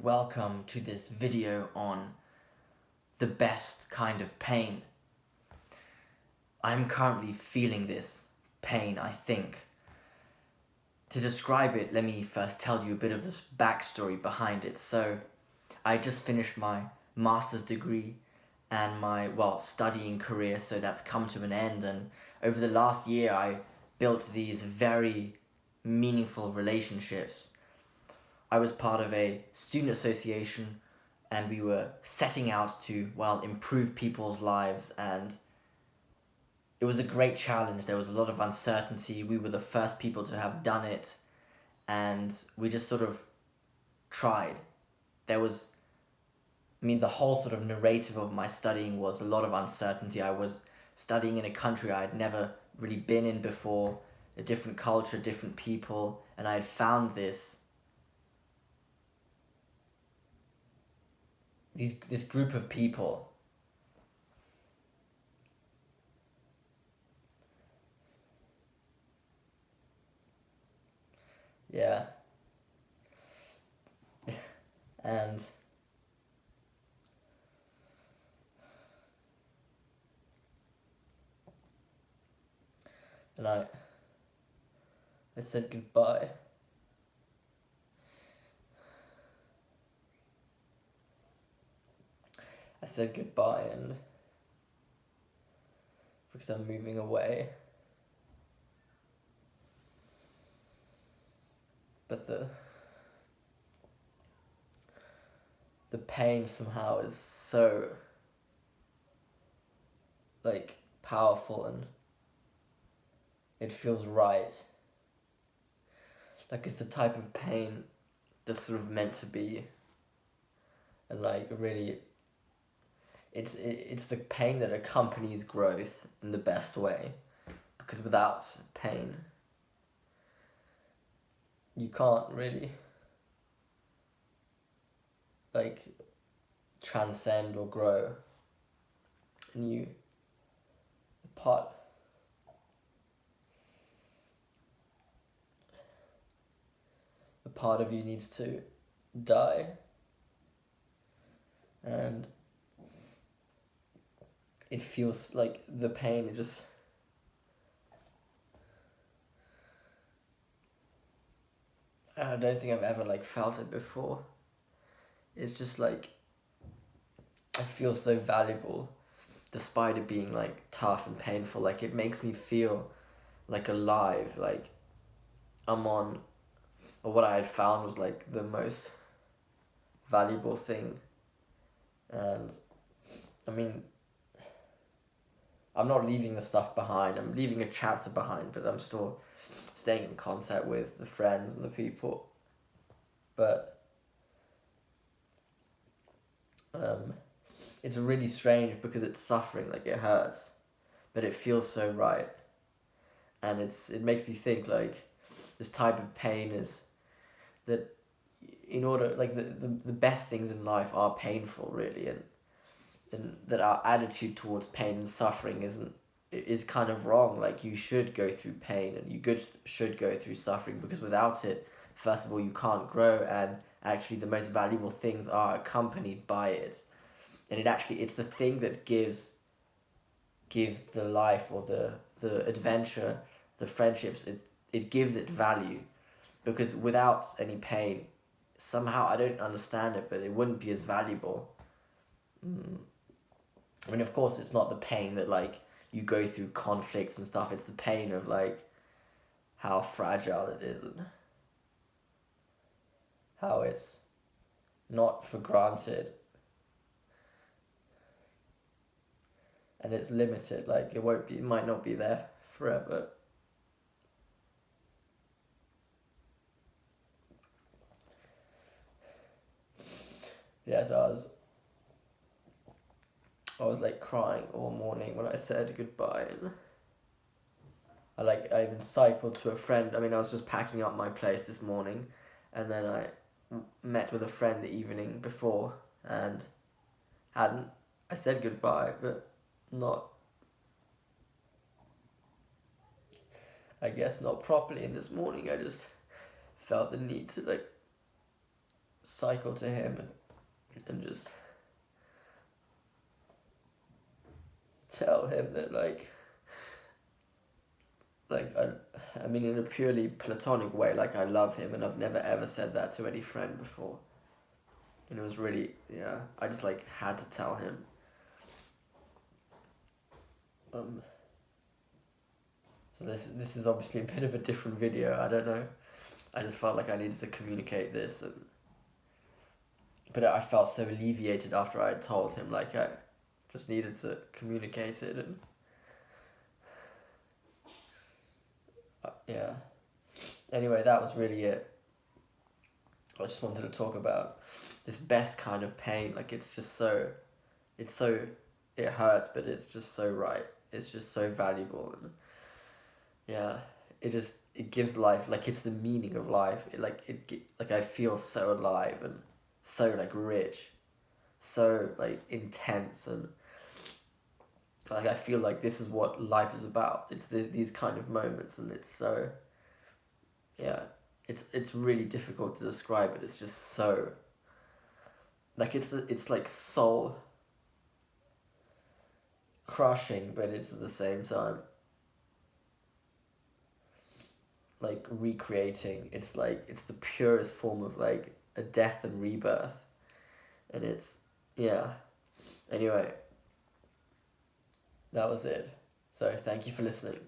welcome to this video on the best kind of pain. I'm currently feeling this pain, I think. To describe it, let me first tell you a bit of this backstory behind it. So, I just finished my master's degree and my, studying career, so that's come to an end. And over the last year, I built these very meaningful relationships. I was part of a student association and we were setting out to, improve people's lives, and it was a great challenge. There was a lot of uncertainty. We were the first people to have done it, and we just sort of tried. The whole sort of narrative of my studying was a lot of uncertainty. I was studying in a country I'd never really been in before, a different culture, different people, and I had found this group of people. Yeah. And I said goodbye. I said goodbye, and because I'm moving away. But the pain somehow is so powerful, and it feels right. It's the type of pain that's sort of meant to be, and really it's the pain that accompanies growth in the best way, because without pain you can't really transcend or grow, and a part of you needs to die, and it feels like the pain, I don't think I've ever felt it before. It's just I feel so valuable despite it being tough and painful. It makes me feel alive, I'm on, or what I had found was the most valuable thing. And I'm not leaving the stuff behind. I'm leaving a chapter behind, but I'm still staying in contact with the friends and the people. But it's really strange because it's suffering, it hurts, but it feels so right. And it makes me think this type of pain is that in order, the best things in life are painful, really, and that our attitude towards pain and suffering is kind of wrong. You should go through pain, and you should go through suffering, because without it, first of all, you can't grow, and actually the most valuable things are accompanied by it. And it's the thing that gives the life, or the adventure, the friendships, it gives it value. Because without any pain, somehow, I don't understand it, but it wouldn't be as valuable. Of course, it's not the pain that you go through conflicts and stuff. It's the pain of how fragile it is, and how it's not for granted, and it's limited. It might not be there forever. Yeah, so I was crying all morning when I said goodbye, and I even cycled to a friend. I was just packing up my place this morning, and then I met with a friend the evening before, and I said goodbye, but not properly. And this morning I just felt the need to cycle to him and just tell him that I mean in a purely platonic way, like I love him, and I've never ever said that to any friend before. And it was really, yeah, I just like had to tell him. So this is obviously a bit of a different video, I don't know. I just felt like I needed to communicate this, but I felt so alleviated after I had told him, like I just needed to communicate it, and yeah. Anyway, that was really it. I just wanted to talk about this best kind of pain. Like it hurts, but it's just so right. It's just so valuable, and yeah, it gives life, like it's the meaning of life. Like I feel so alive and so like rich, so like intense, and like I feel like this is what life is about. It's these kind of moments, and it's so, yeah, it's really difficult to describe it. It's just so, like it's like soul crushing, but it's at the same time like recreating. It's like it's the purest form of like a death and rebirth, and it's, yeah. Anyway, that was it. So thank you for listening.